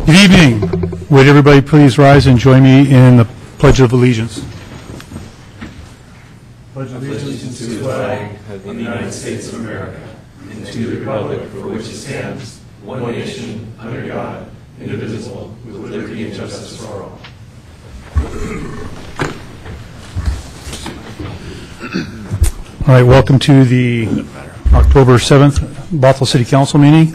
Good evening. Would everybody please rise and join me in the Pledge of Allegiance? Pledge allegiance to the flag of the United States of America and to the republic for which it stands, one nation, under God, indivisible, with liberty and justice for all. All right, welcome to the October 7th Bothell City Council meeting.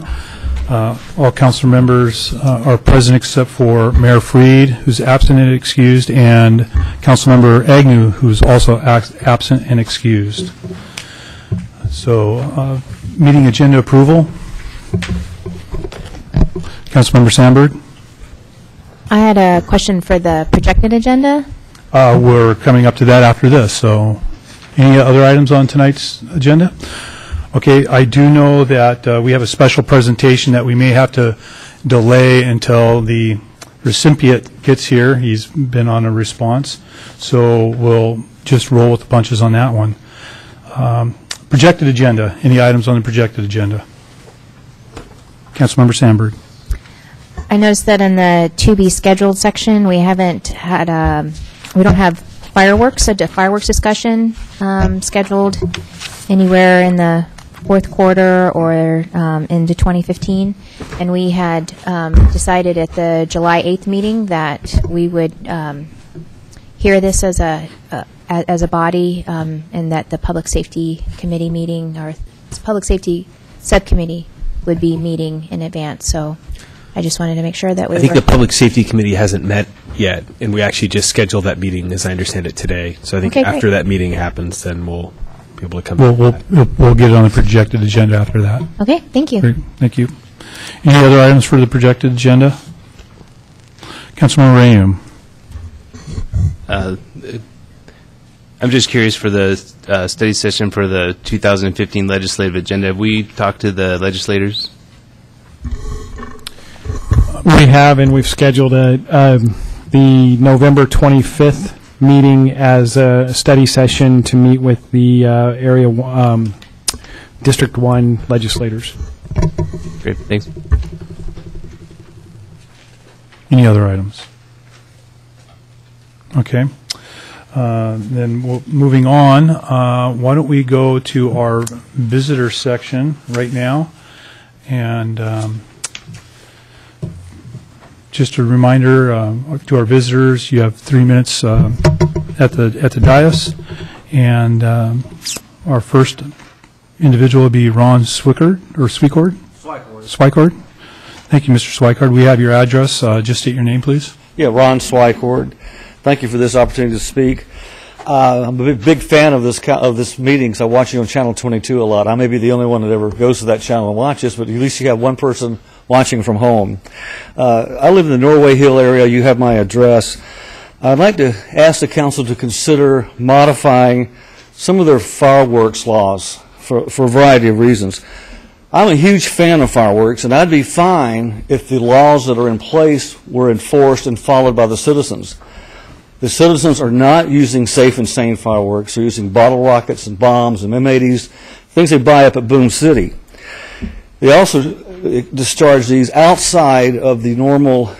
All council members are present except for Mayor Freed, who's absent and excused, and Councilmember Agnew, who's also absent and excused. So, meeting agenda approval. Councilmember Sandberg. I had a question for the projected agenda. We're coming up to that after this, so any other items on tonight's agenda? Okay, I do know that we have a special presentation that we may have to delay until the recipient gets here. He's been on a response, so we'll just roll with the punches on that one. Projected agenda, any items on the projected agenda? Councilmember Sandberg. I noticed that in the to be scheduled section, we haven't had, we don't have fireworks, a fireworks discussion scheduled anywhere in the fourth quarter or into 2015. And we had decided at the July 8th meeting that we would hear this as a body, and that the Public Safety Committee meeting, or Public Safety Subcommittee, would be meeting in advance. So I just wanted to make sure that we I think the Public Safety Committee hasn't met yet, and we actually just scheduled that meeting, as I understand it, today. So I think after that meeting happens, then we'll be able to come We'll get it on the projected agenda after that. Okay, thank you. Great, thank you. Any other items for the projected agenda? Councilmember Rayum. I'm just curious for the study session for the 2015 legislative agenda. Have we talked to the legislators? We have, and we've scheduled the November 25th meeting as a study session to meet with the District 1 legislators. Great, thanks. Any other items? Okay. Then moving on, why don't we go to our visitor section right now, and just a reminder to our visitors, you have 3 minutes at the dais, and our first individual will be Ron Swikard. Thank you, Mr. Swikard. We have your address. Just state your name, please. Yeah, Ron Swikard. Thank you for this opportunity to speak. I'm a big fan of this meeting because I watch you on Channel 22 a lot. I may be the only one that ever goes to that channel and watches, but at least you have one person watching from home. I live in the Norway Hill area. You have my address. I'd like to ask the council to consider modifying some of their fireworks laws for a variety of reasons. I'm a huge fan of fireworks, and I'd be fine if the laws that are in place were enforced and followed by the citizens. The citizens are not using safe and sane fireworks. They're using bottle rockets and bombs and M80s, things they buy up at Boom City. They also discharge these outside of the normal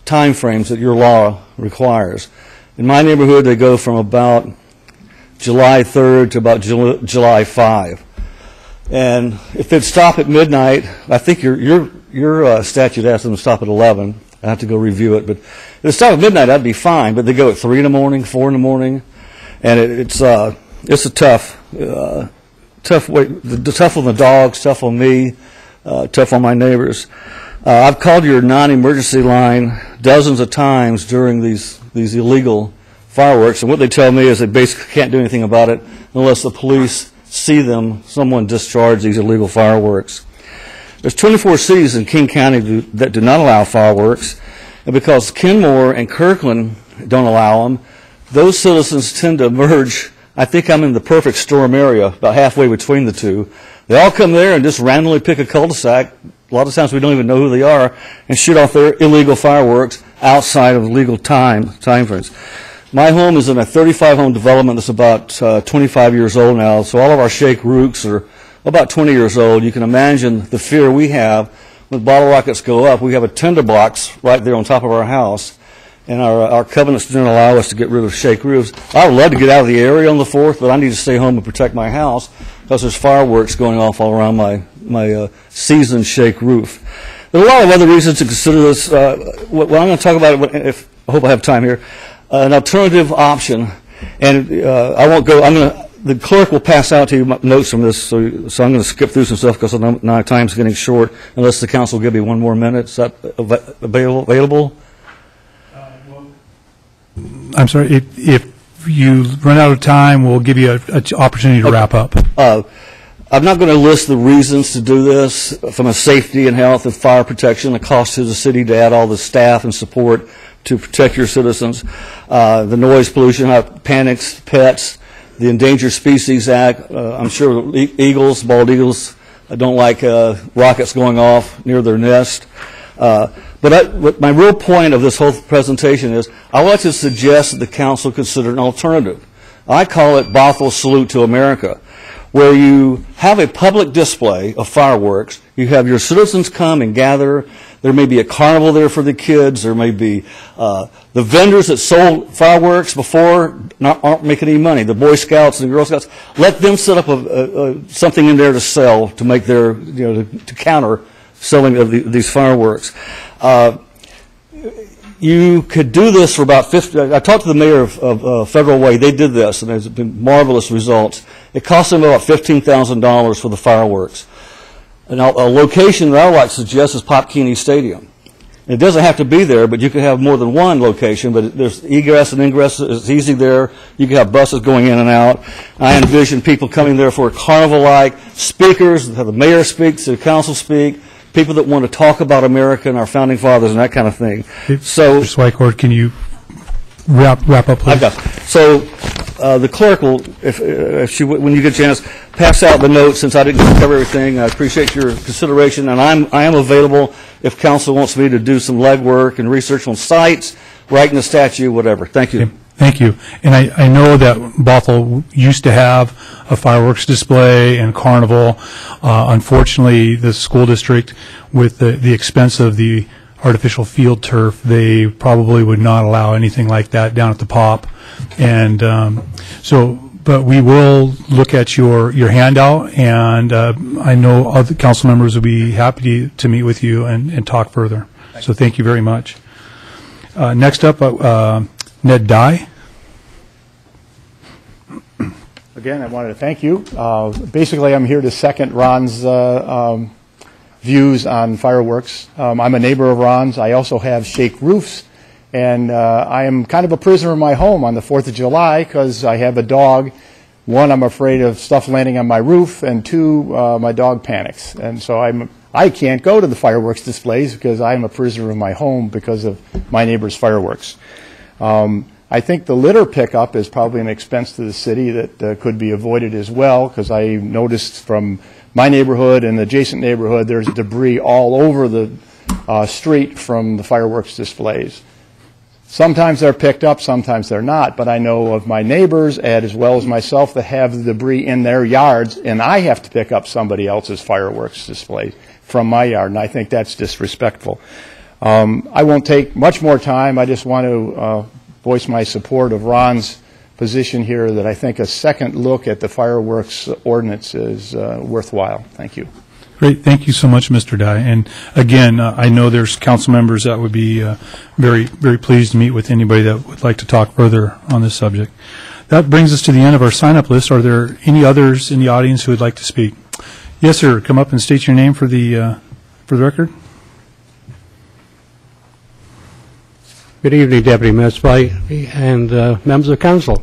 time frames that your law requires. In my neighborhood, they go from about July 3rd to about July 5. And if they'd stop at midnight, I think your statute asks them to stop at 11. I have to go review it, but if they stop at midnight, I'd be fine. But they go at 3 in the morning, 4 in the morning, and it's a tough way. Tough on the dogs, tough on me, tough on my neighbors. I've called your non-emergency line dozens of times during these illegal fireworks, and what they tell me is they basically can't do anything about it unless the police see someone discharge these illegal fireworks. There's 24 cities in King County that do not allow fireworks, and because Kenmore and Kirkland don't allow them, those citizens tend to merge. I think I'm in the perfect storm area, about halfway between the two. They all come there and just randomly pick a cul-de-sac. A lot of times we don't even know who they are, and shoot off their illegal fireworks outside of legal time frames. My home is in a 35-home development that's about 25 years old now, so all of our shake rooks are about 20 years old. You can imagine the fear we have when bottle rockets go up, we have a tinderbox right there on top of our house, and our covenants didn't allow us to get rid of shake roofs. I would love to get out of the area on the 4th, but I need to stay home and protect my house because there's fireworks going off all around my seasoned shake roof. There are a lot of other reasons to consider this. What I'm going to talk about, I hope I have time here, an alternative option, and I won't go. The clerk will pass out to you notes from this, so I'm going to skip through some stuff because now time's getting short. Unless the council will give me one more minute, is that available? I'm sorry, if you run out of time, we'll give you an opportunity to wrap up. I'm not going to list the reasons to do this from a safety and health and fire protection, the cost to the city to add all the staff and support to protect your citizens, the noise pollution, panics, pets, the Endangered Species Act. I'm sure eagles, bald eagles, don't like rockets going off near their nest. But my real point of this whole presentation is I want to suggest that the council consider an alternative. I call it Bothel's Salute to America, where you have a public display of fireworks. You have your citizens come and gather. There may be a carnival there for the kids. There may be the vendors that sold fireworks before aren't making any money. The Boy Scouts and the Girl Scouts, let them set up something in there to sell to make their, to counter selling of these fireworks. You could do this for about 50. I talked to the mayor of Federal Way. They did this, and there's been marvelous results. It cost them about $15,000 for the fireworks. And a location that I would like to suggest is Pop Keeney Stadium. It doesn't have to be there, but you could have more than one location. But there's egress and ingress. It's easy there. You can have buses going in and out. I envision people coming there for a carnival-like speakers, have the mayor speak, the council speak, people that want to talk about America and our founding fathers and that kind of thing. So, Mr. Swycord, can you wrap up, please? I've got. So the clerk will, if she, when you get a chance, pass out the notes since I didn't cover everything. I appreciate your consideration, and I am available if council wants me to do some legwork and research on sites, writing the statute, whatever. Thank you. Okay. Thank you. And I know that Bothell used to have a fireworks display and carnival. Unfortunately, the school district, with the expense of the artificial field turf, they probably would not allow anything like that down at the Pop. And but we will look at your handout, and I know other council members will be happy to meet with you and talk further. So thank you very much. Next up, Ned Dye. Again, I wanted to thank you. Basically, I'm here to second Ron's views on fireworks. I'm a neighbor of Ron's. I also have shake roofs, and I am kind of a prisoner in my home on the 4th of July because I have a dog. One, I'm afraid of stuff landing on my roof, and two, my dog panics. And so I can't go to the fireworks displays because I'm a prisoner in my home because of my neighbor's fireworks. I think the litter pickup is probably an expense to the city that could be avoided as well, because I noticed from my neighborhood and the adjacent neighborhood there's debris all over the street from the fireworks displays. Sometimes they're picked up, sometimes they're not, but I know of my neighbors, as well as myself, that have the debris in their yards, and I have to pick up somebody else's fireworks display from my yard, and I think that's disrespectful. I won't take much more time. I just want to voice my support of Ron's position here, that I think a second look at the fireworks ordinance is worthwhile. Thank you. Great. Thank you so much, Mr. Dye. And again, I know there's council members that would be very, very pleased to meet with anybody that would like to talk further on this subject. That brings us to the end of our sign-up list. Are there any others in the audience who would like to speak? Yes, sir. Come up and state your name for the record. Good evening, Deputy Mayor Spivey and members of council.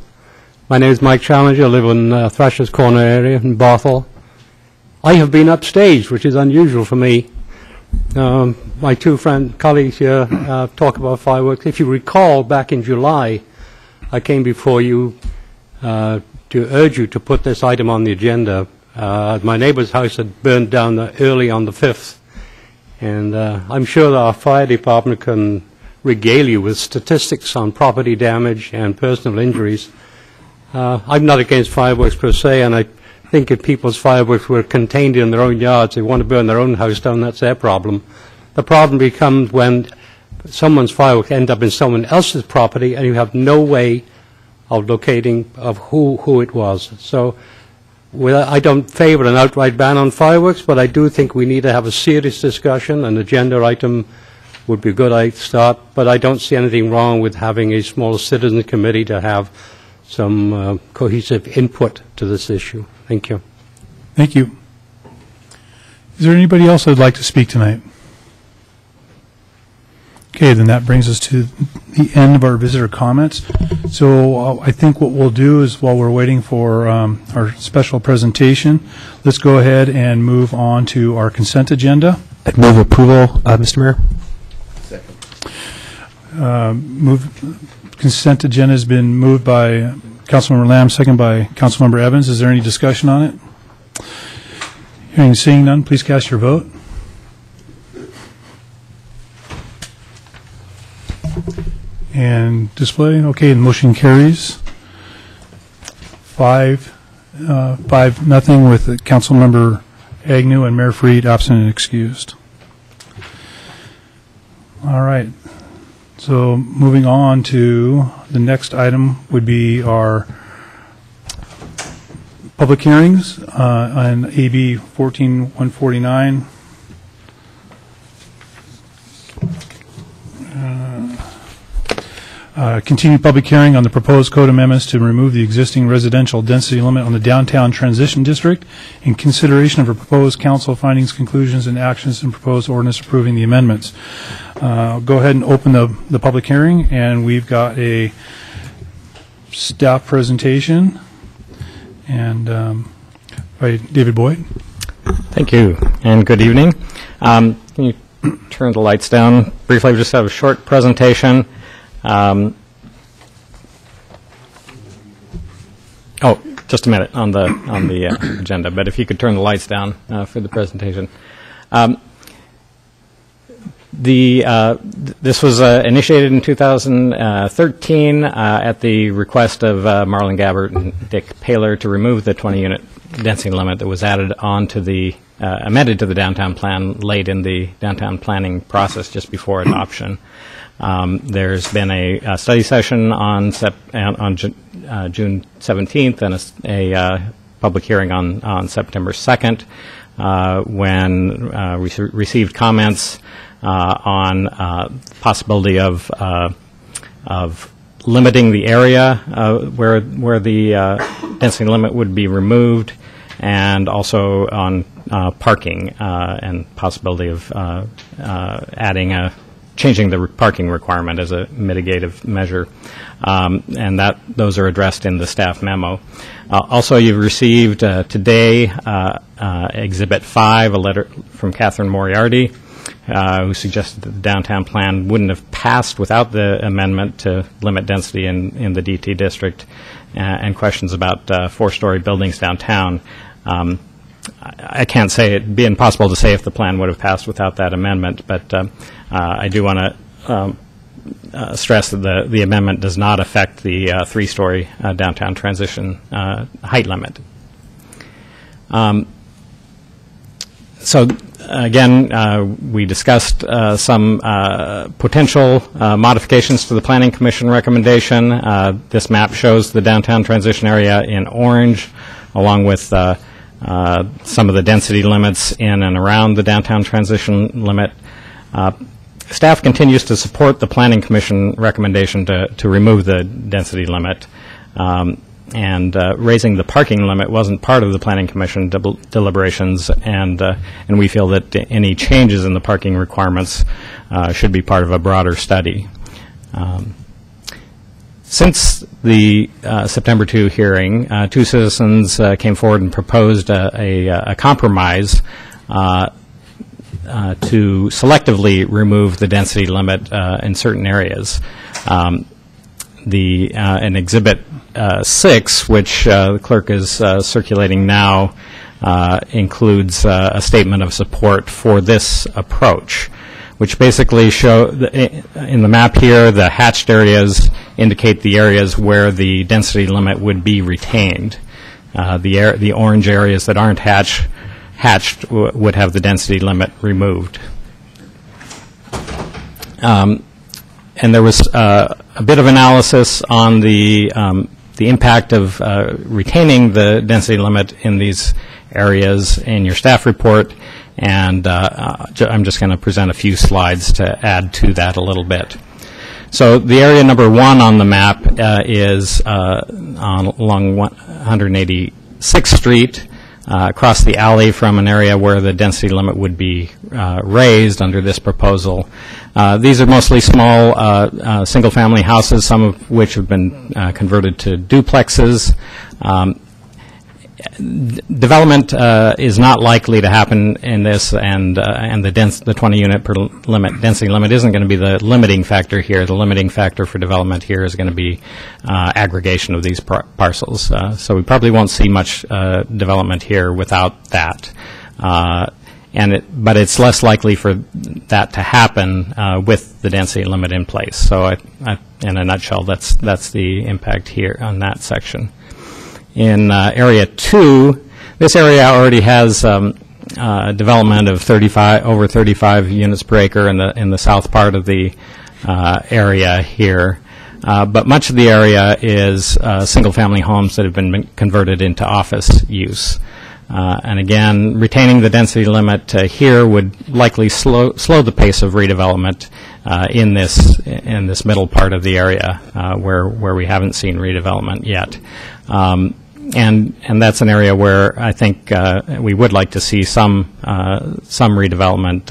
My name is Mike Challenger. I live in Thrasher's Corner area in Bothell. I have been upstaged, which is unusual for me. My two colleagues here talk about fireworks. If you recall, back in July, I came before you to urge you to put this item on the agenda. My neighbor's house had burned down early on the 5th, and I'm sure that our fire department can regale you with statistics on property damage and personal injuries. I'm not against fireworks per se, and I think if people's fireworks were contained in their own yards, they want to burn their own house down, that's their problem. The problem becomes when someone's fireworks end up in someone else's property and you have no way of locating of who it was. So I don't favor an outright ban on fireworks, but I do think we need to have a serious discussion. An agenda item would be a good start, but I don't see anything wrong with having a small citizen committee to have some cohesive input to this issue. Thank you. Thank you. Is there anybody else that would like to speak tonight? Okay, then that brings us to the end of our visitor comments. So I think what we'll do is, while we're waiting for our special presentation, let's go ahead and move on to our consent agenda. I'd move approval, Mr. Mayor. Consent agenda has been moved by Councilmember Lamb, second by Councilmember Evans. Is there any discussion on it? Hearing and seeing none, please cast your vote. And display. Okay, the motion carries 5-0 with Councilmember Agnew and Mayor Freed absent and excused. All right. So moving on to the next item would be our public hearings on AB 14149. Continued public hearing on the proposed code amendments to remove the existing residential density limit on the downtown transition district in consideration of a proposed council findings, conclusions, and actions and proposed ordinance approving the amendments. Go ahead and open the public hearing, and we've got a staff presentation and by David Boyd. Thank you, and good evening. Can you turn the lights down briefly? We just have a short presentation. Just a minute on the agenda, but if you could turn the lights down for the presentation. This was initiated in 2013 at the request of Marlon Gabbert and Dick Paler to remove the 20-unit density limit that was added on to the amended to the downtown plan late in the downtown planning process just before adoption. There's been a study session on June 17th and a public hearing on September 2nd when we received comments on possibility of limiting the area where the density limit would be removed, and also on parking and possibility of changing the parking requirement as a mitigative measure, and those are addressed in the staff memo. Also, you've received today Exhibit 5, a letter from Catherine Moriarty, who suggested that the downtown plan wouldn't have passed without the amendment to limit density in the DT district, and questions about four-story buildings downtown. I can't say it'd be impossible to say if the plan would have passed without that amendment, but I do want to stress that the amendment does not affect the three-story downtown transition height limit. So again, we discussed some potential modifications to the Planning Commission recommendation. This map shows the downtown transition area in orange, along with some of the density limits in and around the downtown transition limit. Staff continues to support the Planning Commission recommendation to remove the density limit. And raising the parking limit wasn't part of the Planning Commission deliberations, and we feel that any changes in the parking requirements should be part of a broader study. Since the September 2 hearing, two citizens came forward and proposed a compromise to selectively remove the density limit in certain areas. In Exhibit 6, which the clerk is circulating now, includes a statement of support for this approach, which basically show in the map here, the hatched areas indicate the areas where the density limit would be retained. The orange areas that aren't hatched would have the density limit removed. And there was a bit of analysis on the impact of retaining the density limit in these areas in your staff report, and I'm just going to present a few slides to add to that a little bit. So the area number 1 on the map is along 186th Street, across the alley from an area where the density limit would be raised under this proposal. These are mostly small single-family houses, some of which have been converted to duplexes. Development is not likely to happen in this, and the 20-unit per limit density limit isn't going to be the limiting factor here. The limiting factor for development here is going to be aggregation of these parcels. So we probably won't see much development here without that. But it's less likely for that to happen with the density limit in place. So in a nutshell, that's the impact here on that section. In Area 2, this area already has development of over 35 units per acre in the south part of the area here. But much of the area is single-family homes that have been converted into office use. And again, retaining the density limit here would likely slow the pace of redevelopment in this middle part of the area where we haven't seen redevelopment yet. And that's an area where I think we would like to see some redevelopment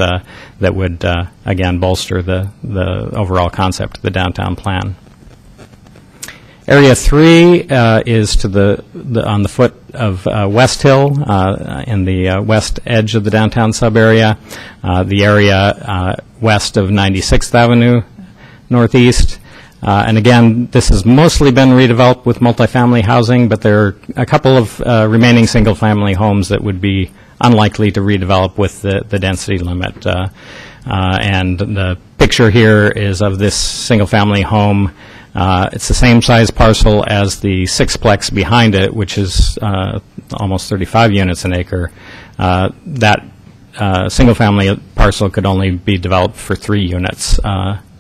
that would again bolster the overall concept of the downtown plan. Area 3 is to on the foot of West Hill in the west edge of the downtown sub-area, the area west of 96th Avenue Northeast. And again, this has mostly been redeveloped with multifamily housing, but there are a couple of remaining single-family homes that would be unlikely to redevelop with the density limit. And the picture here is of this single-family home. It's the same size parcel as the sixplex behind it, which is almost 35 units an acre. That single-family parcel could only be developed for 3 units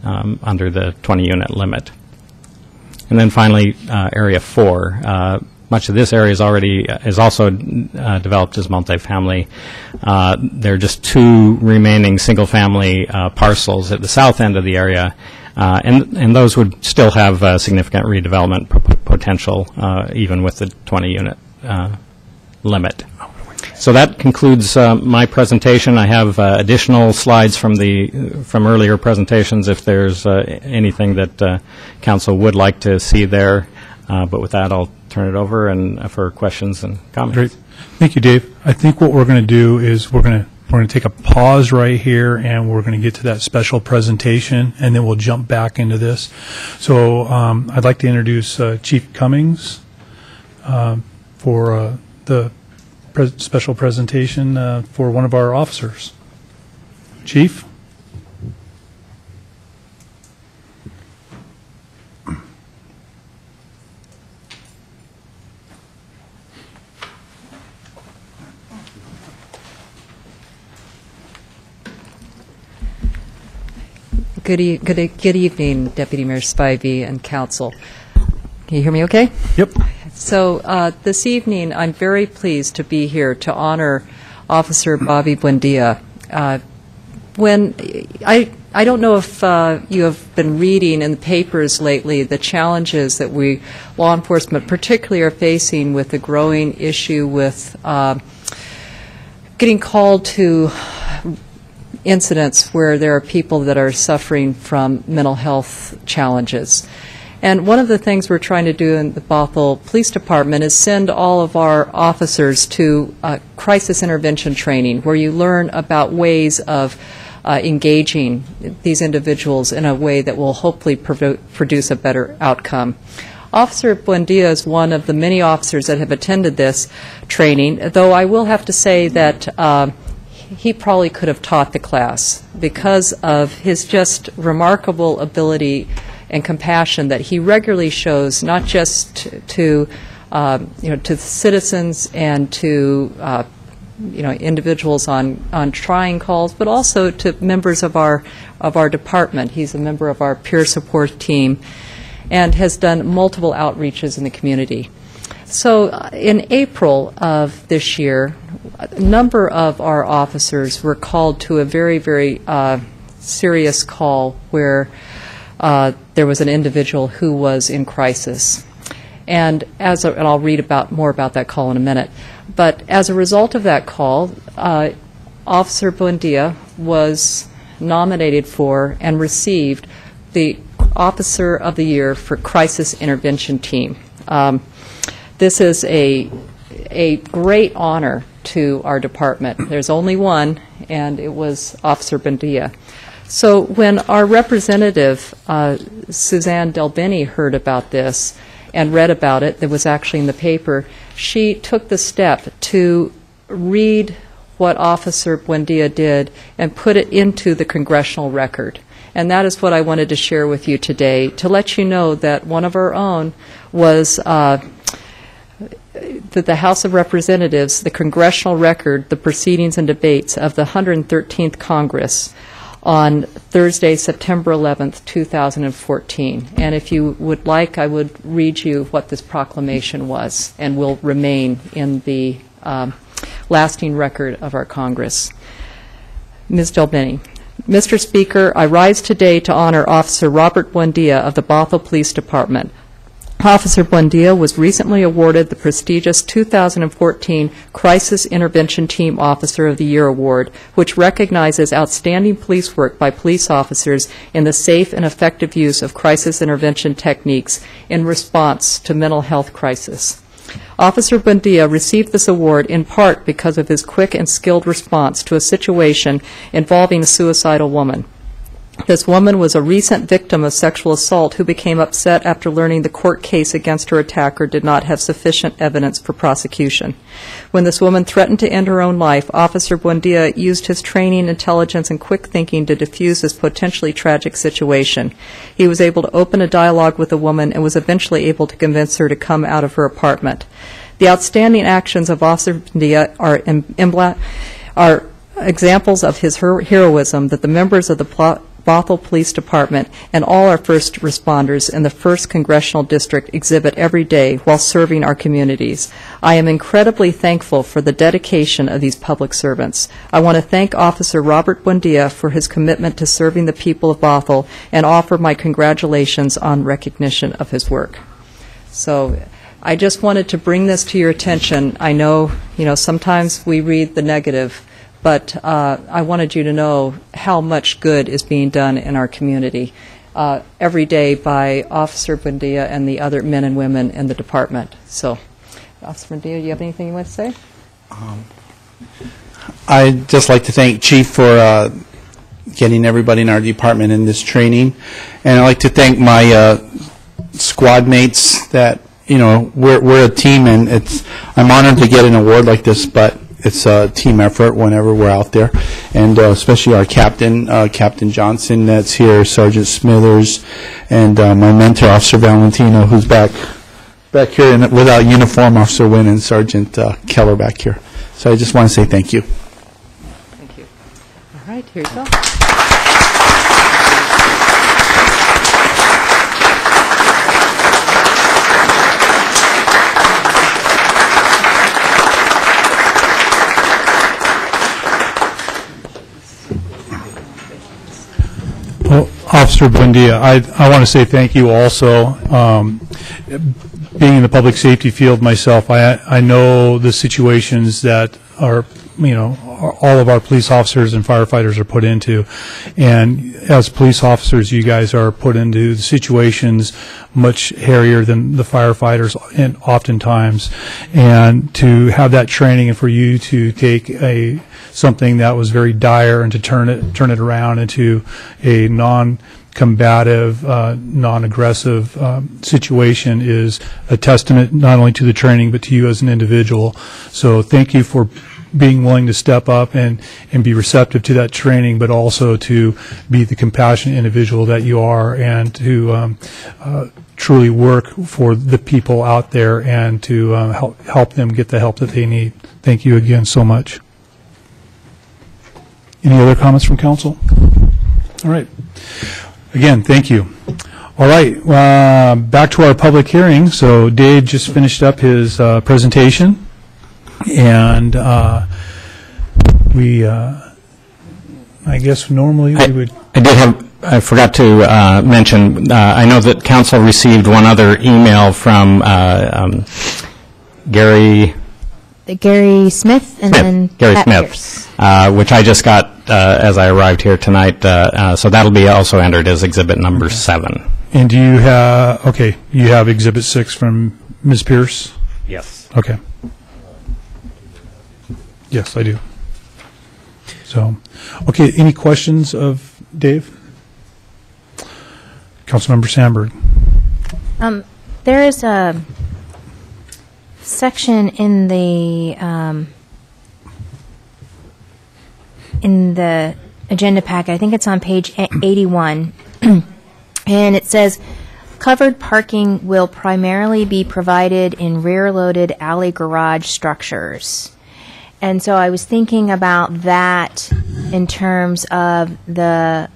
under the 20-unit limit. And then finally, Area 4. Much of this area is also developed as multifamily. There are just 2 remaining single-family parcels at the south end of the area, and those would still have significant redevelopment potential, even with the 20-unit limit. So that concludes my presentation. I have additional slides from earlier presentations if there's anything that Council would like to see there. But with that, I'll turn it over and for questions and comments. Great. Thank you, Dave. I think what we're going to do is we're going to take a pause right here, and we're going to get to that special presentation, and then we'll jump back into this. So I'd like to introduce Chief Cummings for the special presentation for one of our officers. Chief? Good evening, Deputy Mayor Spivey and Council. Can you hear me okay? Yep. So this evening, I'm very pleased to be here to honor Officer Bobby Buendia. I don't know if you have been reading in the papers lately the challenges that we, law enforcement particularly, are facing with the growing issue with getting called to incidents where there are people that are suffering from mental health challenges. And one of the things we're trying to do in the Bothell Police Department is send all of our officers to crisis intervention training, where you learn about ways of engaging these individuals in a way that will hopefully produce a better outcome. Officer Buendia is one of the many officers that have attended this training, though I will have to say that he probably could have taught the class because of his just remarkable ability and compassion that he regularly shows, not just to to citizens and to individuals on trying calls, but also to members of our department. He's a member of our peer support team and has done multiple outreaches in the community. So in April of this year, a number of our officers were called to a very, very serious call where there was an individual who was in crisis. And I'll read more about that call in a minute. But as a result of that call, Officer Buendia was nominated for and received the Officer of the Year for Crisis Intervention Team. This is a great honor to our department. There's only one, and it was Officer Buendia. So when our representative, Suzanne Delbeni, heard about this and read about it, that was actually in the paper, she took the step to read what Officer Buendia did and put it into the congressional record. And that is what I wanted to share with you today, to let you know that one of our own was that the House of Representatives, the congressional record, the proceedings and debates of the 113th Congress on Thursday, September 11th, 2014. And if you would like, I would read you what this proclamation was and will remain in the lasting record of our Congress. Ms. Delbeni. Mr. Speaker, I rise today to honor Officer Robert Buendia of the Bothell Police Department. Officer Buendia was recently awarded the prestigious 2014 Crisis Intervention Team Officer of the Year Award, which recognizes outstanding police work by police officers in the safe and effective use of crisis intervention techniques in response to mental health crisis. Officer Buendia received this award in part because of his quick and skilled response to a situation involving a suicidal woman. This woman was a recent victim of sexual assault who became upset after learning the court case against her attacker did not have sufficient evidence for prosecution. When this woman threatened to end her own life, Officer Buendia used his training, intelligence, and quick thinking to defuse this potentially tragic situation. He was able to open a dialogue with the woman and was eventually able to convince her to come out of her apartment. The outstanding actions of Officer Buendia are examples of his heroism that the members of the Bothell Police Department and all our first responders in the 1st Congressional District exhibit every day while serving our communities. I am incredibly thankful for the dedication of these public servants. I want to thank Officer Robert Buendia for his commitment to serving the people of Bothell and offer my congratulations on recognition of his work. So I just wanted to bring this to your attention. I know, sometimes we read the negative, but I wanted you to know how much good is being done in our community every day by Officer Buendia and the other men and women in the department. So, Officer Buendia, do you have anything you want to say? I'd just like to thank Chief for getting everybody in our department in this training. And I'd like to thank my squad mates that, we're a team, and I'm honored to get an award like this, but it's a team effort whenever we're out there, and especially our captain, Captain Johnson, that's here, Sergeant Smithers, and my mentor, Officer Valentino, who's back here without uniform, Officer Wynn, and Sergeant Keller back here. So I just want to say thank you. Thank you. All right, here you go. Well, Officer Buendia, I want to say thank you also. Being in the public safety field myself, I know the situations that are, all of our police officers and firefighters are put into. And as police officers, you guys are put into situations much hairier than the firefighters, and oftentimes. And to have that training, and for you to take something that was very dire and to turn it around into a non-combative, non-aggressive situation is a testament not only to the training but to you as an individual. So thank you for being willing to step up and be receptive to that training, but also to be the compassionate individual that you are, and to truly work for the people out there and to help them get the help that they need. Thank you again so much. Any other comments from council? All right. Again, thank you. All right, back to our public hearing. So Dave just finished up his presentation, and I guess normally we would... I forgot to mention, I know that council received one other email from Gary Smith and then Gary Pat Smith, Pierce. which I just got as I arrived here tonight. So that'll be also entered as exhibit number 7. And do you have, okay, you have Exhibit 6 from Ms. Pierce? Yes. Okay. Yes, I do. So, okay, any questions of Dave? Councilmember Sandberg. There is a section in the agenda packet. I think it's on page 81. And it says, covered parking will primarily be provided in rear-loaded alley garage structures. And so I was thinking about that in terms of the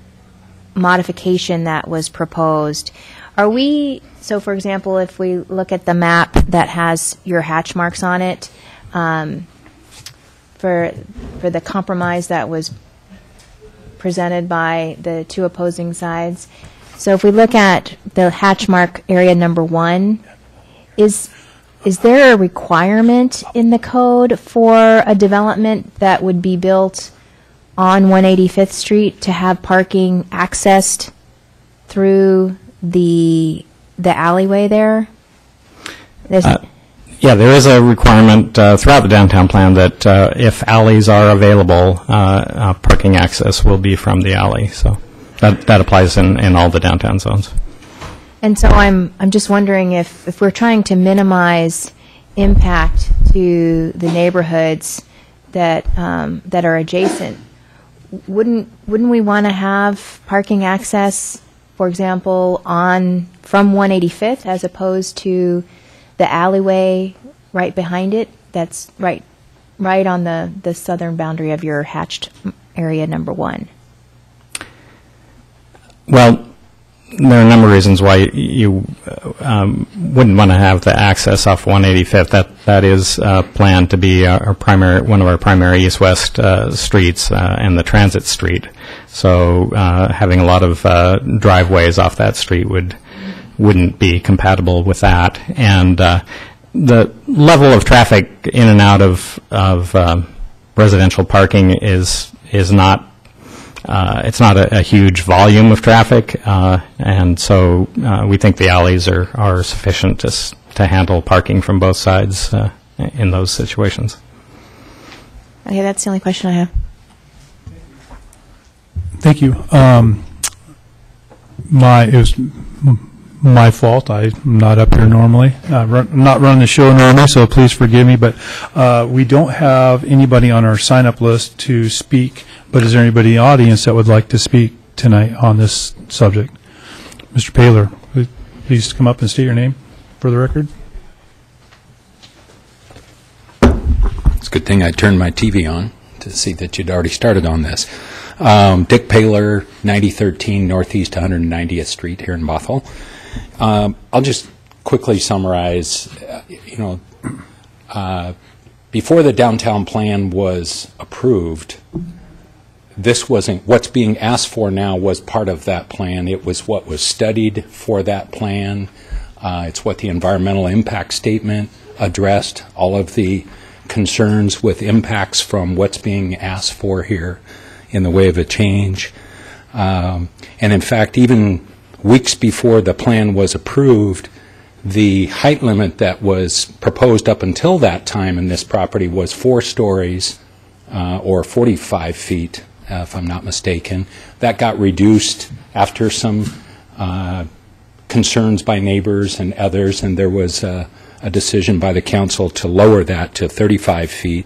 modification that was proposed. Are we, so for example, if we look at the map that has your hatch marks on it, for the compromise that was presented by the two opposing sides, so if we look at the hatch mark area number 1, is there a requirement in the code for a development that would be built on 185th Street to have parking accessed through the alleyway there? Yeah, there is a requirement throughout the downtown plan that if alleys are available, parking access will be from the alley. So that applies in all the downtown zones. And so I'm just wondering if we're trying to minimize impact to the neighborhoods that are adjacent, wouldn't we want to have parking access, for example, from 185th as opposed to the alleyway right behind it? That's right on the southern boundary of your hatched area number 1. Well, there are a number of reasons why you wouldn't want to have the access off 185th. That is planned to be one of our primary east-west streets and the transit street. So having a lot of driveways off that street wouldn't be compatible with that. And the level of traffic in and out of residential parking is not. It's not a huge volume of traffic, and so we think the alleys are sufficient to handle parking from both sides in those situations. Okay, that's the only question I have. Thank you. It was my fault. I'm not up here normally. I'm not running the show normally, so please forgive me. But we don't have anybody on our sign-up list to speak. But is there anybody in the audience that would like to speak tonight on this subject? Mr. Paler, please come up and state your name for the record. It's a good thing I turned my TV on to see that you'd already started on this. Dick Paler, 9013 Northeast 190th Street here in Bothell. I'll just quickly summarize, before the downtown plan was approved, this wasn't, what's being asked for now was part of that plan. It was what was studied for that plan. It's what the environmental impact statement addressed, all of the concerns with impacts from what's being asked for here in the way of a change. And in fact, even weeks before the plan was approved, the height limit that was proposed up until that time in this property was 4 stories or 45 feet, if I'm not mistaken. That got reduced after some concerns by neighbors and others, and there was a decision by the council to lower that to 35 feet.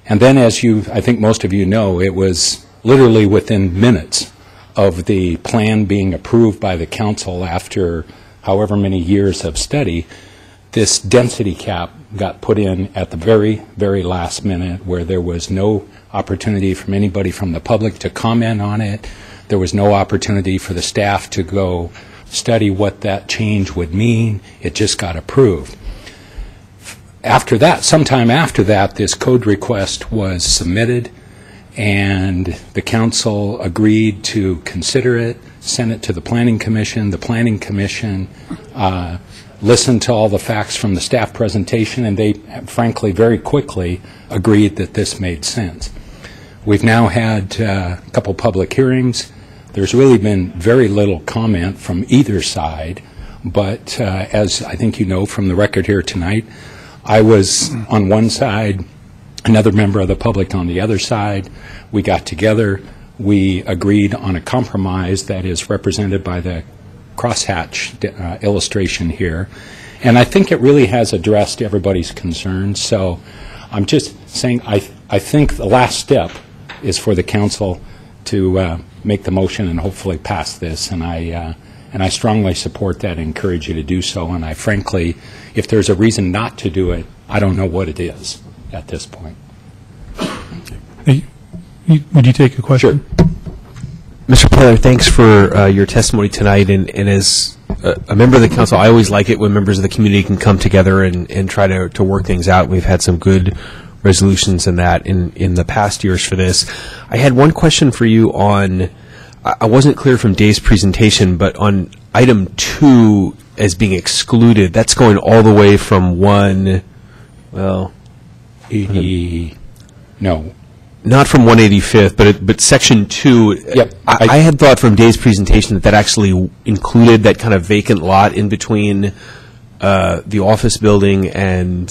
And then, as I think most of you know, it was literally within minutes of the plan being approved by the council after however many years of study, this density cap got put in at the very, very last minute, where there was no opportunity from anybody from the public to comment on it. There was no opportunity for the staff to go study what that change would mean. It just got approved. After that, sometime after that, this code request was submitted, and the council agreed to consider it, sent it to the Planning Commission. The Planning Commission listened to all the facts from the staff presentation, and they, frankly, very quickly agreed that this made sense. We've now had a couple public hearings. There's really been very little comment from either side, but as I think you know from the record here tonight, I was on one side, another member of the public on the other side. We got together. We agreed on a compromise that is represented by the crosshatch illustration here. And I think it really has addressed everybody's concerns. So I'm just saying I think the last step is for the council to make the motion and hopefully pass this. And I strongly support that and encourage you to do so. And I frankly, if there's a reason not to do it, I don't know what it is at this point. Hey, would you take a question? Sure. Mr. Paylor, thanks for your testimony tonight. And as a member of the council, I always like it when members of the community can come together and try to work things out. We've had some good resolutions in that in the past years for this. I had one question for you on, I wasn't clear from Dave's presentation, but on item 2 as being excluded, that's going all the way from 1, well... No. Not from 185th, but section 2. Yep. I had thought from Dave's presentation that actually included that kind of vacant lot in between the office building and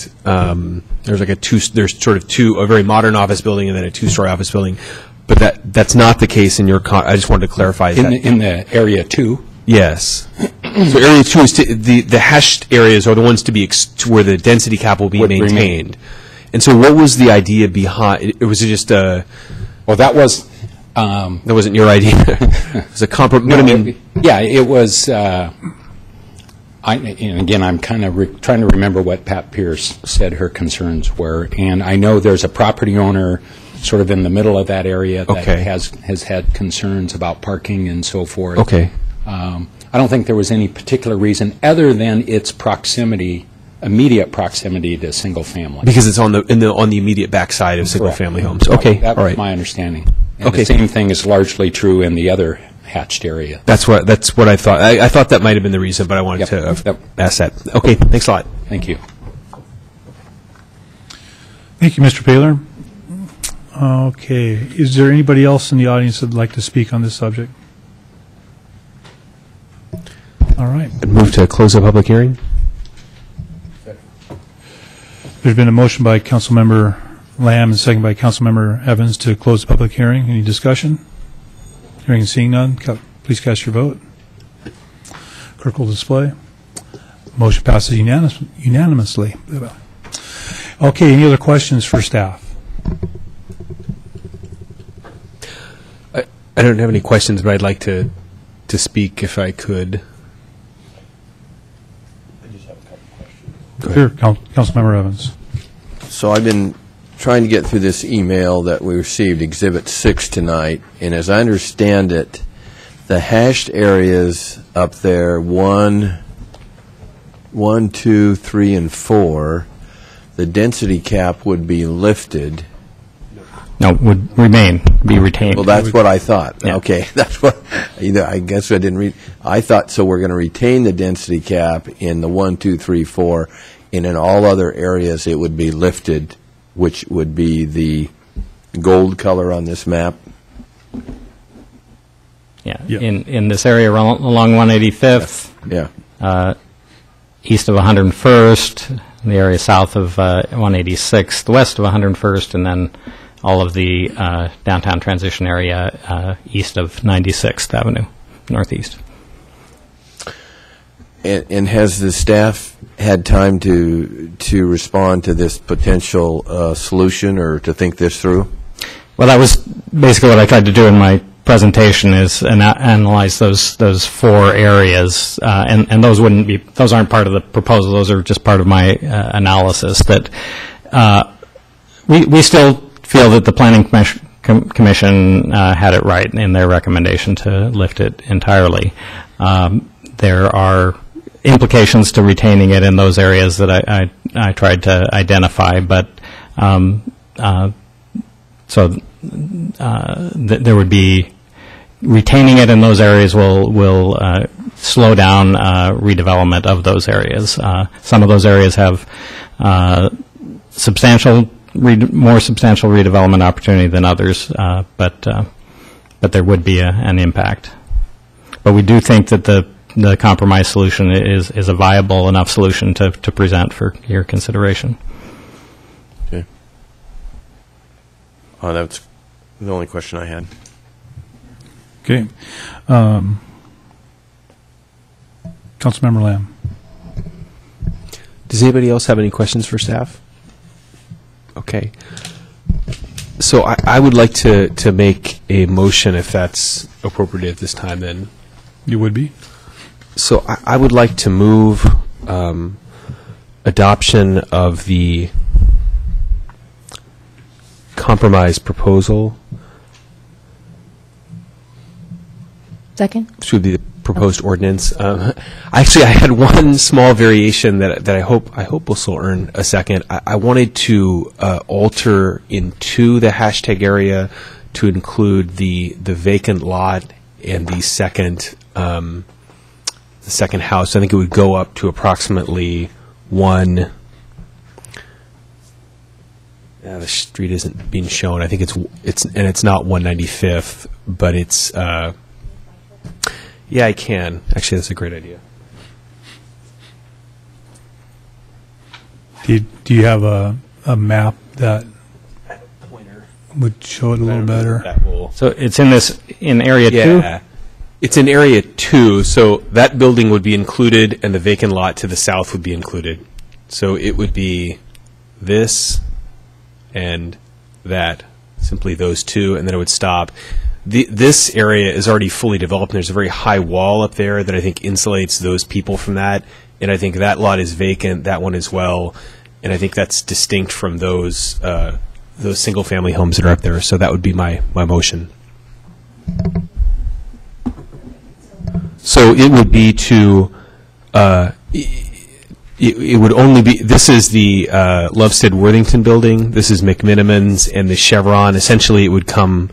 there's like a very modern office building and then a 2-story office building. But that's not the case in your. I just wanted to clarify that in the area 2. Yes. So area 2 is the hashed areas are the ones to be where the density cap will be maintained. And so what was the idea behind it? Was it just a... Well, that was... that wasn't your idea. It was a compromise. No, I mean, yeah, it was... and again, I'm kind of trying to remember what Pat Pierce said her concerns were. And I know there's a property owner sort of in the middle of that area that has had concerns about parking and so forth. Okay. I don't think there was any particular reason other than its proximity, immediate proximity to single family. Because it's on the immediate backside of single family homes. Okay. That was all right. my understanding. And the same thing is largely true in the other hatched area. That's what I thought. I thought that might have been the reason, but I wanted to ask that. Okay. Thanks a lot. Thank you. Thank you, Mr. Paylor. Okay. Is there anybody else in the audience that would like to speak on this subject? All right. I'd move to close the public hearing. There's been a motion by Councilmember Lamb and a second by Councilmember Evans to close the public hearing. Any discussion? Hearing and seeing none, please cast your vote. Clerk will display. Motion passes unanimously. Okay, any other questions for staff? I don't have any questions, but I'd like to speak if I could. I just have a couple questions. Sure, Councilmember Evans. So I've been trying to get through this email that we received, Exhibit 6 tonight, and as I understand it, the hashed areas up there, 1, 2, 3, and 4, the density cap would be lifted. No, would remain, be retained. Well, that's what I thought. Yeah. Okay, that's what, I guess I didn't read. I thought, so we're going to retain the density cap in the 1, 2, 3, 4, and in all other areas it would be lifted, which would be the gold color on this map. Yeah, in this area along 185th, east of 101st, the area south of 186th, west of 101st, and then all of the downtown transition area east of 96th Avenue, northeast. And has the staff had time to respond to this potential solution or to think this through? Well, that was basically what I tried to do in my presentation is analyze those 4 areas, and those aren't part of the proposal. Those are just part of my analysis. That we still feel that the Planning Commission had it right in their recommendation to lift it entirely. There are implications to retaining it in those areas that I tried to identify, but there would be retaining it in those areas will slow down redevelopment of those areas. Some of those areas have more substantial redevelopment opportunity than others, but there would be an impact. But we do think that the compromise solution is a viable enough solution to present for your consideration. Okay. That's the only question I had. Okay. Councilmember Lamb. Does anybody else have any questions for staff? Okay. So I would like to make a motion, if that's appropriate at this time, then. You would be? So I would like to move adoption of the compromise proposal. Second? Should be the proposed ordinance. Actually, I had one small variation that I hope will still earn a second. I wanted to alter in 2 the hashtag area to include the vacant lot and the second house. I think it would go up to approximately 1. The street isn't being shown. I think it's not 195th, but it's. Yeah, I can. Actually, that's a great idea. Do you have a map that would show it a little better? So it's in area 2? Yeah. It's in area 2, so that building would be included and the vacant lot to the south would be included. So it would be this and that, simply those 2, and then it would stop. This area is already fully developed, and there's a very high wall up there that I think insulates those people from that, and I think that lot is vacant, that one as well, and I think that's distinct from those single-family homes that are up there, so that would be my motion. So it would be to, it would only be, this is the Lovestead Worthington building, this is McMiniman's, and the Chevron. Essentially, it would come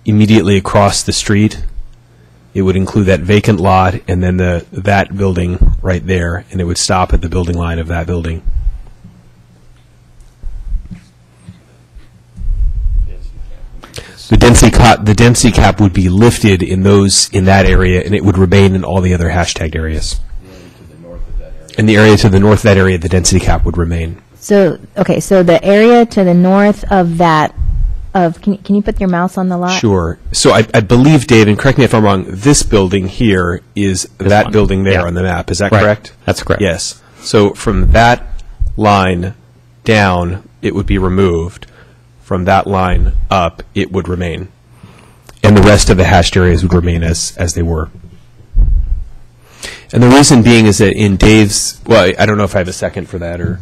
immediately across the street. It would include that vacant lot and then that building right there, and it would stop at the building line of that building. The density cap would be lifted in that area, and it would remain in all the other hashtagged areas. In the area to the north of that area, the density cap would remain. So, okay, so the area to the north of that, can you put your mouse on the lot? Sure. So I believe, Dave, and correct me if I'm wrong, this building here is that building there on the map. Is that correct? That's correct. Yes. So from that line down, it would be removed. From that line up, it would remain. And the rest of the hashed areas would remain as they were. And the reason being is that in Dave's, well, I don't know if I have a second for that or.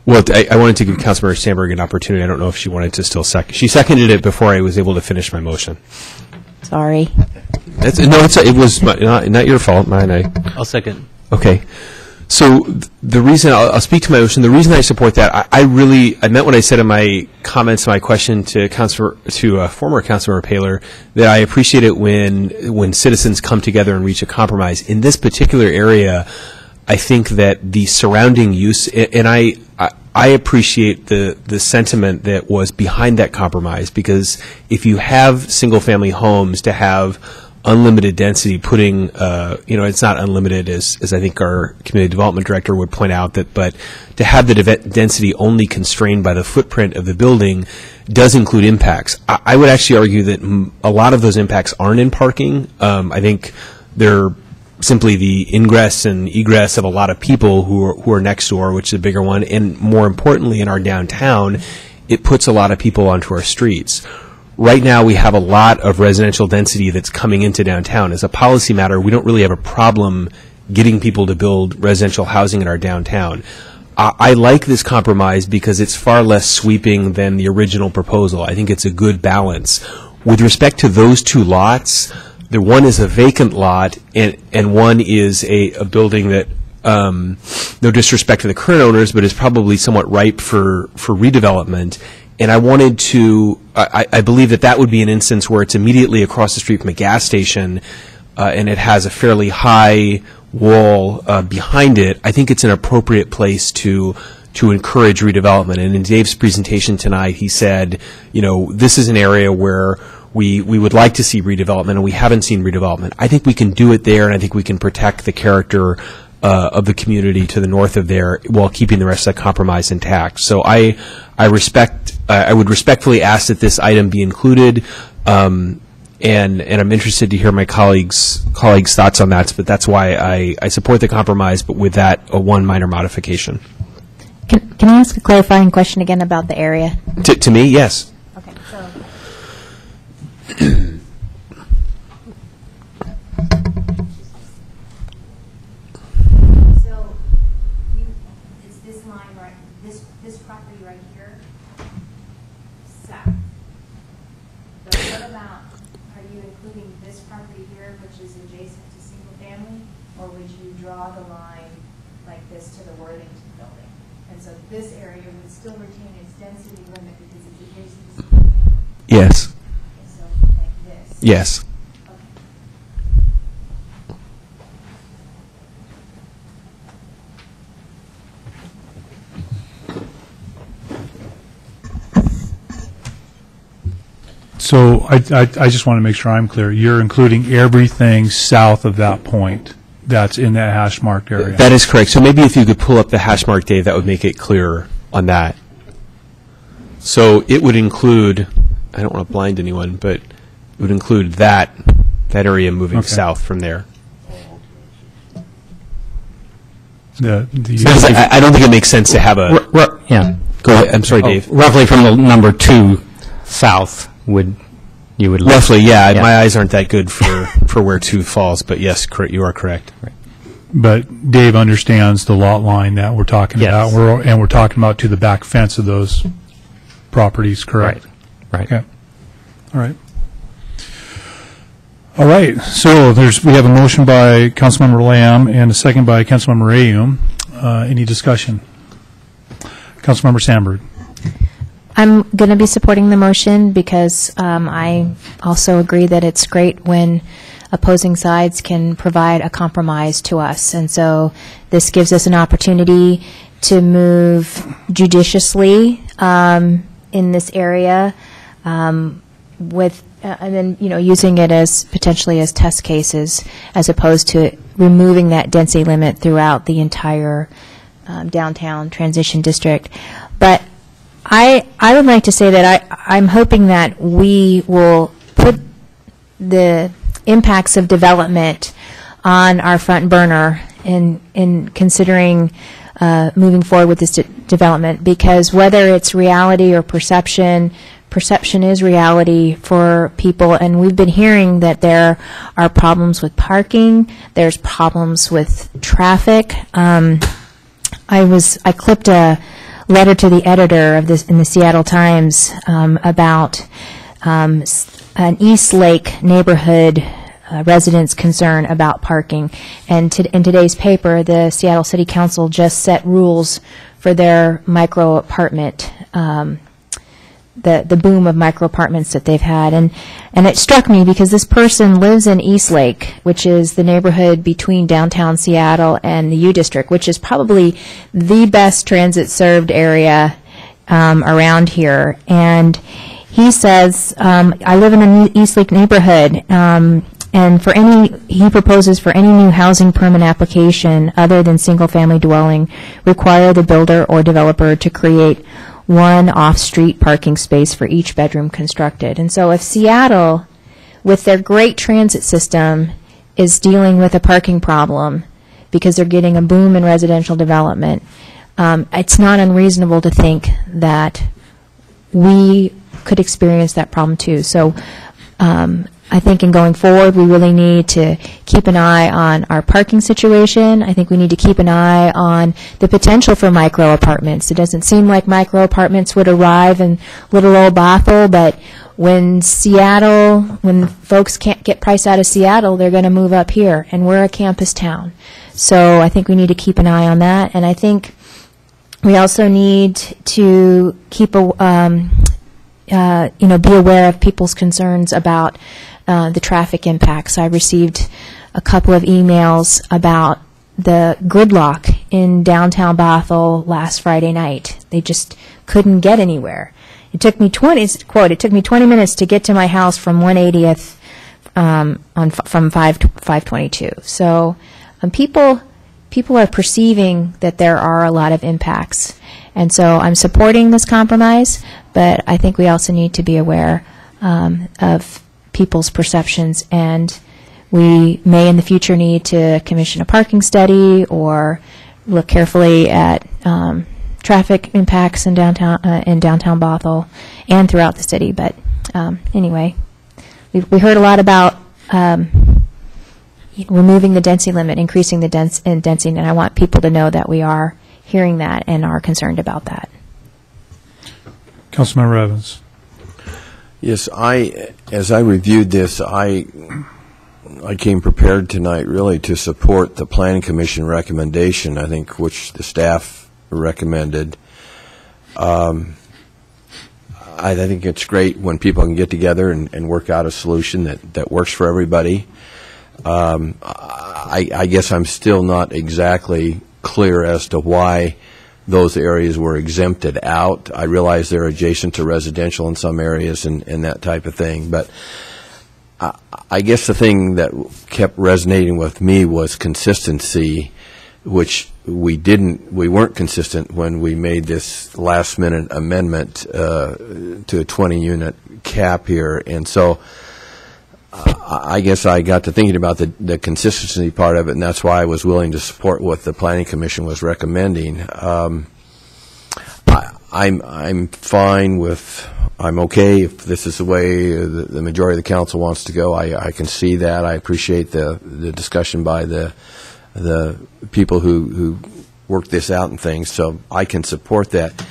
Well, I wanted to give Councilmember Sandberg an opportunity. I don't know if she wanted to still second. She seconded it before I was able to finish my motion. Sorry. It was not your fault. Mine. I'll second. Okay. So the reason I'll speak to my motion. The reason I support that, I meant what I said in my comments, my question to former Councilmember Paylor, that I appreciate it when citizens come together and reach a compromise. In this particular area, I think that the surrounding use, and I appreciate the sentiment that was behind that compromise, because if you have single-family homes, to have unlimited density, putting, it's not unlimited as I think our community development director would point out, but to have the density only constrained by the footprint of the building does include impacts. I would actually argue that a lot of those impacts aren't in parking. I think they're simply the ingress and egress of a lot of people who are next door, which is a bigger one, and more importantly, in our downtown, it puts a lot of people onto our streets. right now we have a lot of residential density that's coming into downtown. As a policy matter, we don't really have a problem getting people to build residential housing in our downtown. I like this compromise because it's far less sweeping than the original proposal. I think it's a good balance. With respect to those two lots, the one is a vacant lot, and one is a building that, no disrespect to the current owners, but is probably somewhat ripe for redevelopment. And I wanted to, I believe that would be an instance where it's immediately across the street from a gas station, and it has a fairly high wall behind it. I think it's an appropriate place to encourage redevelopment. And in Dave's presentation tonight, he said, this is an area where we would like to see redevelopment, and we haven't seen redevelopment. I think we can do it there, and I think we can protect the character of the community to the north of there while keeping the rest of the compromise intact. So I would respectfully ask that this item be included, and I'm interested to hear my colleagues' thoughts on that. But that's why I support the compromise, but with that, one minor modification. Can I ask a clarifying question again about the area? To me, yes. Okay, so. It's this line right, this property right here, south. So what about, are you including this property here, which is adjacent to single family, or would you draw the line like this to the Worthington building? And so this area would still retain its density limit because it's adjacent to single family? Yes. And so like this? Yes. So I just want to make sure I'm clear. You're including everything south of that point that's in that hash marked area. That is correct. So maybe if you could pull up the hash mark, Dave, that would make it clearer on that. So it would include, I don't want to blind anyone, but it would include that area moving south from there. Because I don't think it makes sense to have a... Yeah. Go ahead. I'm sorry, Dave. Roughly from the number 2 south you would look. Roughly, yeah. My eyes aren't that good for where 2 falls, but yes, you are correct. Right. But Dave understands the lot line that we're talking about, and we're talking about to the back fence of those properties, correct? Right. Okay. All right. All right. So we have a motion by Councilmember Lamb and a second by Councilmember Ayum. Any discussion? Councilmember Sandberg. I'm going to be supporting the motion because I also agree that it's great when opposing sides can provide a compromise to us. And so this gives us an opportunity to move judiciously in this area with and then using it as potentially as test cases as opposed to removing that density limit throughout the entire downtown transition district. But I would like to say that I'm hoping that we will put the impacts of development on our front burner in considering moving forward with this development, because whether it's reality or perception is reality for people, and we've been hearing that there are problems with parking, there's problems with traffic. I clipped a letter to the editor of this in the Seattle Times about an East Lake neighborhood residents' concern about parking. And in today's paper, the Seattle City Council just set rules for their micro apartment, the boom of micro apartments that they've had. And it struck me because this person lives in East Lake, which is the neighborhood between downtown Seattle and the U District, which is probably the best transit-served area around here. And he says, I live in an East Lake neighborhood, and he proposes for any new housing permit application other than single-family dwelling, require the builder or developer to create one off-street parking space for each bedroom constructed. And so if Seattle, with their great transit system, is dealing with a parking problem because they're getting a boom in residential development, it's not unreasonable to think that we could experience that problem too. So I think in going forward, we really need to keep an eye on our parking situation. I think we need to keep an eye on the potential for micro apartments. It doesn't seem like micro apartments would arrive in little old Bothell, but when folks can't get priced out of Seattle, they're going to move up here, and we're a campus town. So I think we need to keep an eye on that, and I think we also need to keep be aware of people's concerns about the traffic impacts. I received a couple of emails about the gridlock in downtown Bothell last Friday night. They just couldn't get anywhere. It took me 20 minutes to get to my house from 180th from 522. So people are perceiving that there are a lot of impacts. And so I'm supporting this compromise, but I think we also need to be aware of people's perceptions, and we may in the future need to commission a parking study or look carefully at traffic impacts in downtown Bothell and throughout the city. But anyway, we heard a lot about removing the density limit, increasing the density, and I want people to know that we are hearing that and are concerned about that. Councilmember Evans. Yes, as I reviewed this, I came prepared tonight really to support the Planning Commission recommendation, I think, which the staff recommended. I think it's great when people can get together and work out a solution that works for everybody. I guess I'm still not exactly clear as to why those areas were exempted out. I realize they're adjacent to residential in some areas and that type of thing, but I guess the thing that kept resonating with me was consistency, which we weren't consistent when we made this last-minute amendment to a 20-unit cap here, and so I guess I got to thinking about the consistency part of it, and that's why I was willing to support what the Planning Commission was recommending. I'm fine with, I'm okay if this is the way the majority of the council wants to go. I can see that. I appreciate the discussion by the people who worked this out and things, so I can support that.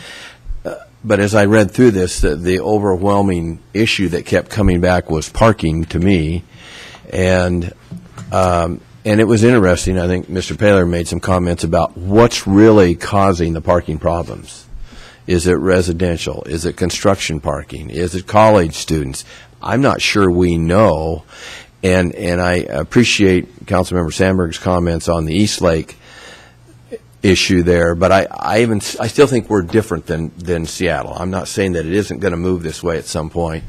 But as I read through this, the overwhelming issue that kept coming back was parking to me, and it was interesting. I think Mr. Paylor made some comments about what's really causing the parking problems. Is it residential? Is it construction parking? Is it college students? I'm not sure we know, and I appreciate Councilmember Sandberg's comments on the East Lake issue there, but I still think we're different than Seattle. I'm not saying that it isn't going to move this way at some point,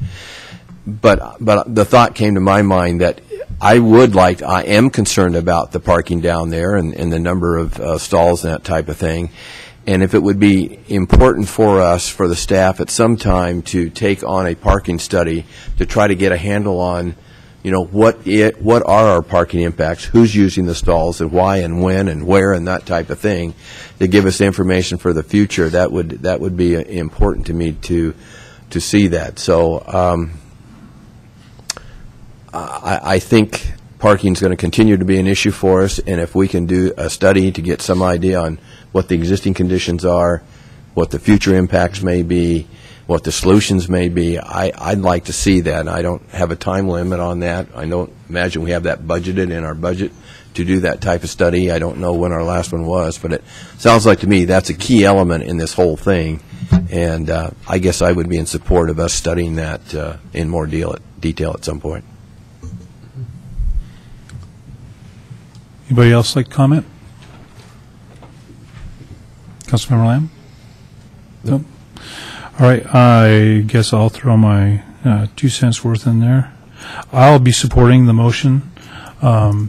but the thought came to my mind that I am concerned about the parking down there and the number of stalls and that type of thing, and if it would be important for us, for the staff at some time, to take on a parking study to try to get a handle on, what are our parking impacts, who's using the stalls, and why, and when, and where, and that type of thing, to give us information for the future. That would be important to me to see that. So I think parking is going to continue to be an issue for us, and if we can do a study to get some idea on what the existing conditions are, what the future impacts may be, what the solutions may be, I'd like to see that. I don't have a time limit on that. I don't imagine we have that budgeted in our budget to do that type of study. I don't know when our last one was, but it sounds like to me that's a key element in this whole thing, and I guess I would be in support of us studying that in more detail at some point. Anybody else like to comment? Councilmember Lamb? Nope. All right, I guess I'll throw my 2 cents worth in there. I'll be supporting the motion. I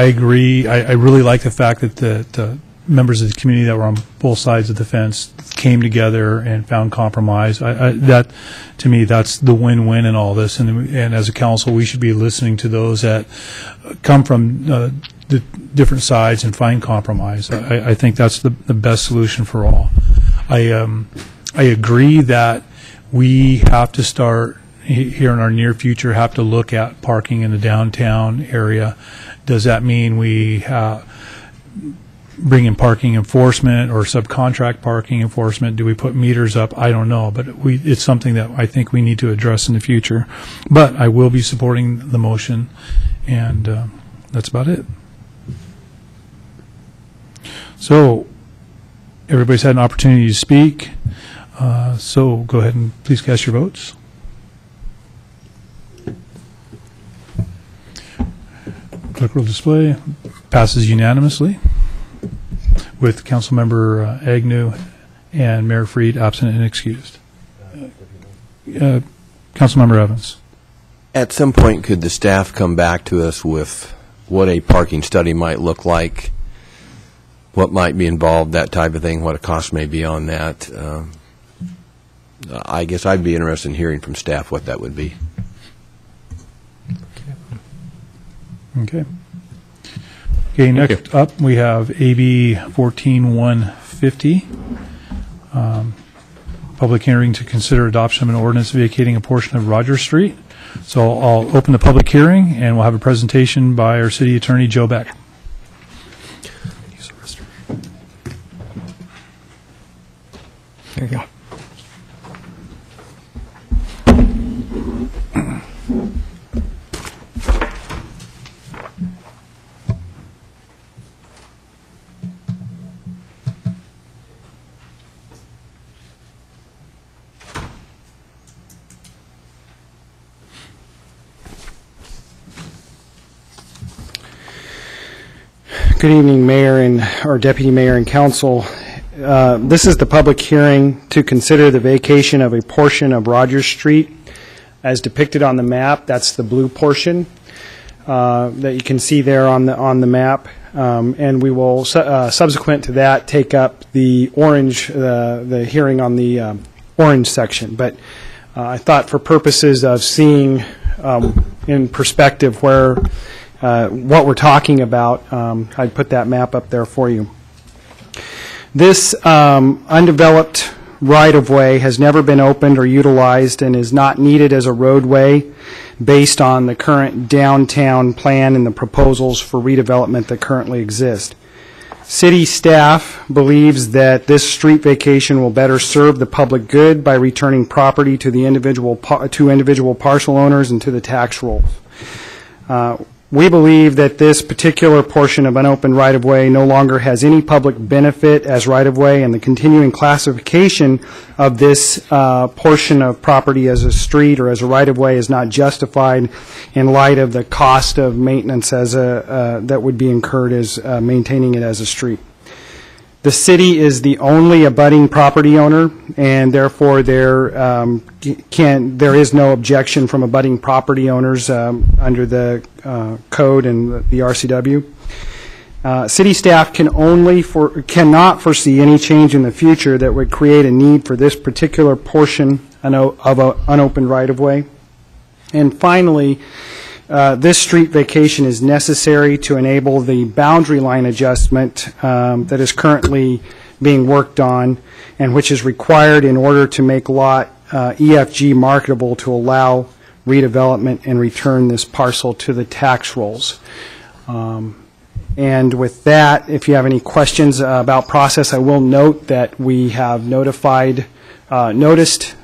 agree. I really like the fact that the members of the community that were on both sides of the fence came together and found compromise. That, to me, that's the win-win in all this. And as a council, we should be listening to those that come from the different sides and find compromise. I think that's the best solution for all. I agree that we have to start here in our near future, have to look at parking in the downtown area. Does that mean we bring in parking enforcement or subcontract parking enforcement? Do we put meters up? I don't know, but it's something that I think we need to address in the future. But I will be supporting the motion, and that's about it. So everybody's had an opportunity to speak. So go ahead and please cast your votes. Clerk will display. Passes unanimously with Councilmember Agnew and Mayor Freed absent and excused. Councilmember Evans. At some point, could the staff come back to us with what a parking study might look like, what might be involved, that type of thing, what a cost may be on that? I guess I'd be interested in hearing from staff what that would be. Okay. Okay, next up we have AB 14150. Public hearing to consider adoption of an ordinance vacating a portion of Rogers Street. So I'll open the public hearing and we'll have a presentation by our city attorney, Joe Beck. There you go. Good evening, Mayor or Deputy Mayor and Council. This is the public hearing to consider the vacation of a portion of Rogers Street as depicted on the map. That's the blue portion that you can see there on the map. And we will, subsequent to that, take up the orange, the hearing on the orange section. But I thought for purposes of seeing in perspective where what we're talking about, I'd put that map up there for you. This undeveloped right-of-way has never been opened or utilized and is not needed as a roadway based on the current downtown plan and the proposals for redevelopment that currently exist. City staff believes that this street vacation will better serve the public good by returning property to the individual parcel owners and to the tax rolls. We believe that this particular portion of unopened right-of-way no longer has any public benefit as right-of-way, and the continuing classification of this portion of property as a street or as a right-of-way is not justified in light of the cost of maintenance as that would be incurred as maintaining it as a street. The city is the only abutting property owner, and therefore there is no objection from abutting property owners under the code and the RCW. City staff cannot foresee any change in the future that would create a need for this particular portion of an unopened right-of-way. And finally, this street vacation is necessary to enable the boundary line adjustment that is currently being worked on and which is required in order to make lot EFG marketable to allow redevelopment and return this parcel to the tax rolls. And with that, if you have any questions about process, I will note that we have noticed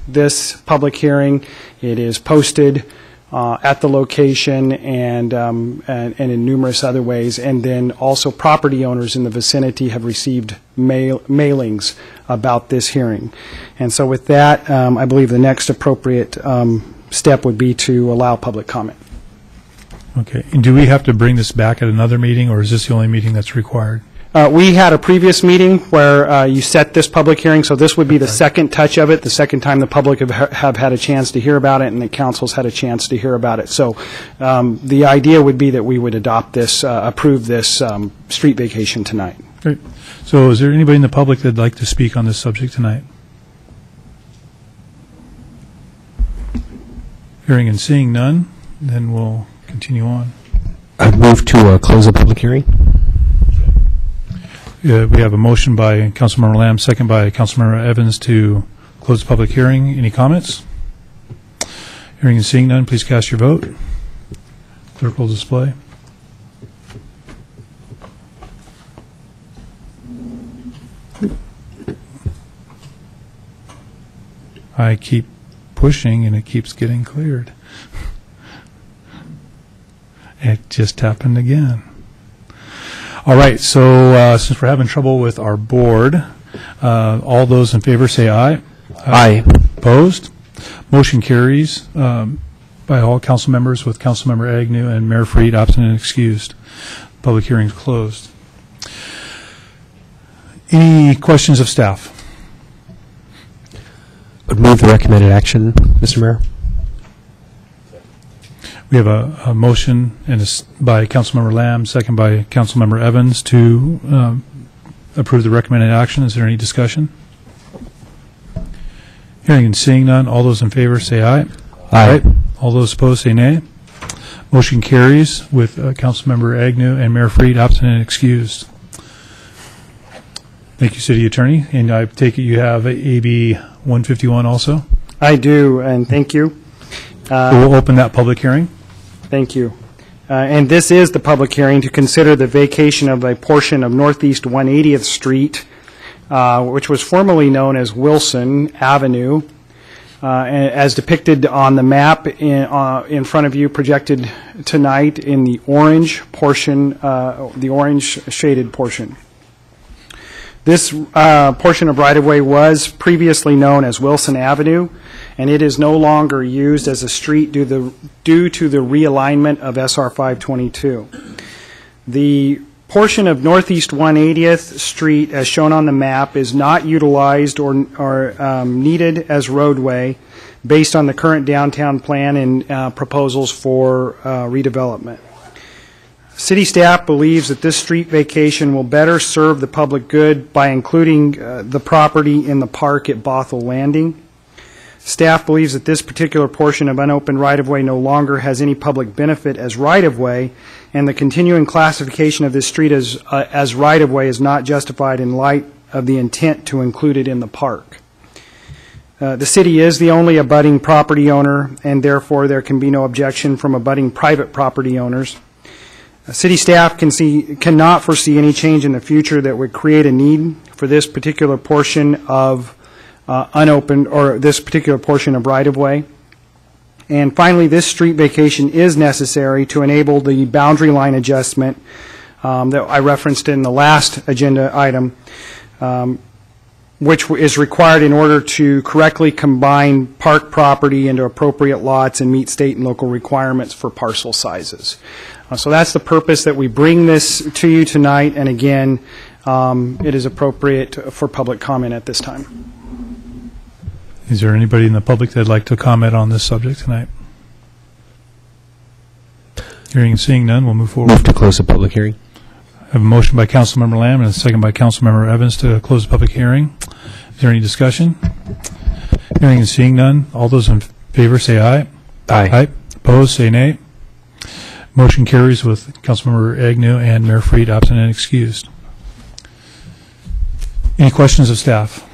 this public hearing. It is posted at the location and in numerous other ways. And then also property owners in the vicinity have received mailings about this hearing. And so with that, I believe the next appropriate step would be to allow public comment. Okay. And do we have to bring this back at another meeting, or is this the only meeting that's required? We had a previous meeting where you set this public hearing, so this would be the second touch of it, the second time the public have had a chance to hear about it and the council's had a chance to hear about it. So the idea would be that we would adopt this, approve this street vacation tonight. Great. So is there anybody in the public that would like to speak on this subject tonight? Hearing and seeing none, then we'll continue on. I'd move to close the public hearing. We have a motion by Councilmember Lamb, second by Councilmember Evans to close the public hearing. Any comments? Hearing and seeing none, please cast your vote. Clerk will display. I keep pushing and it keeps getting cleared. It just happened again. All right, so since we're having trouble with our board, all those in favor say aye. Aye. Opposed? Motion carries by all council members with Councilmember Agnew and Mayor Freed absent and excused. Public hearing is closed. Any questions of staff? I'd move the recommended action, Mr. Mayor. We have a motion and by Councilmember Lamb, second by Councilmember Evans to approve the recommended action. Is there any discussion? Hearing and seeing none, all those in favor say aye. Aye. All those opposed say nay. Motion carries with Councilmember Agnew and Mayor Freed absent and excused. Thank you, City Attorney. And I take it you have AB 151 also? I do, and thank you. We'll open that public hearing. Thank you. And this is the public hearing to consider the vacation of a portion of Northeast 180th Street, which was formerly known as Wilson Avenue, as depicted on the map in front of you, projected tonight in the orange portion, the orange shaded portion. This portion of right-of-way was previously known as Wilson Avenue, and it is no longer used as a street due to the realignment of SR 522. The portion of Northeast 180th Street, as shown on the map, is not utilized or needed as roadway based on the current downtown plan and proposals for redevelopment. City staff believes that this street vacation will better serve the public good by including the property in the park at Bothell Landing. Staff believes that this particular portion of unopened right-of-way no longer has any public benefit as right-of-way, and the continuing classification of this street as right-of-way is not justified in light of the intent to include it in the park. The city is the only abutting property owner, and therefore there can be no objection from abutting private property owners. City staff cannot foresee any change in the future that would create a need for this particular portion of unopened, or this particular portion of right-of-way. And finally, this street vacation is necessary to enable the boundary line adjustment that I referenced in the last agenda item, which is required in order to correctly combine park property into appropriate lots and meet state and local requirements for parcel sizes. So that's the purpose that we bring this to you tonight, and again, it is appropriate for public comment at this time. Is there anybody in the public that would like to comment on this subject tonight? Hearing and seeing none, we'll move forward. Move to close the public hearing. I have a motion by Councilmember Lamb and a second by Councilmember Evans to close the public hearing. Is there any discussion? Hearing and seeing none, all those in favor say aye. Aye. Aye. Opposed, say nay. Motion carries with Councilmember Agnew and Mayor Freed absent and excused. Any questions of staff?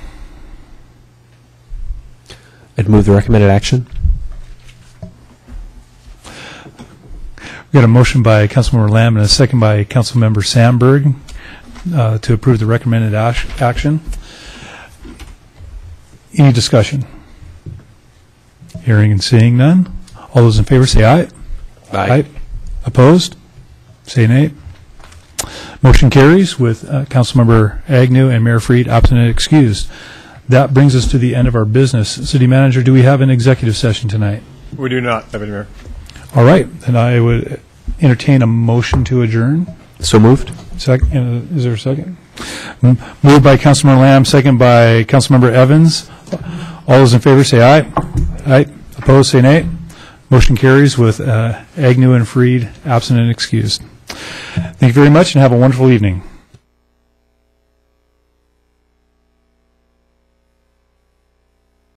I'd move the recommended action. We got a motion by Councilmember Lamb and a second by Councilmember Sandberg to approve the recommended action. Any discussion? Hearing and seeing none. All those in favor say aye. Aye. Opposed? Say nay. Motion carries with Councilmember Agnew and Mayor Freed absent and excused. That brings us to the end of our business. City Manager, do we have an executive session tonight? We do not, Deputy Mayor. All right, then I would entertain a motion to adjourn. So moved. Second, is there a second? Moved by Councilmember Lamb, second by Councilmember Evans. All those in favor say aye. Aye. Opposed, say nay. Motion carries with Agnew and Freed absent and excused. Thank you very much and have a wonderful evening.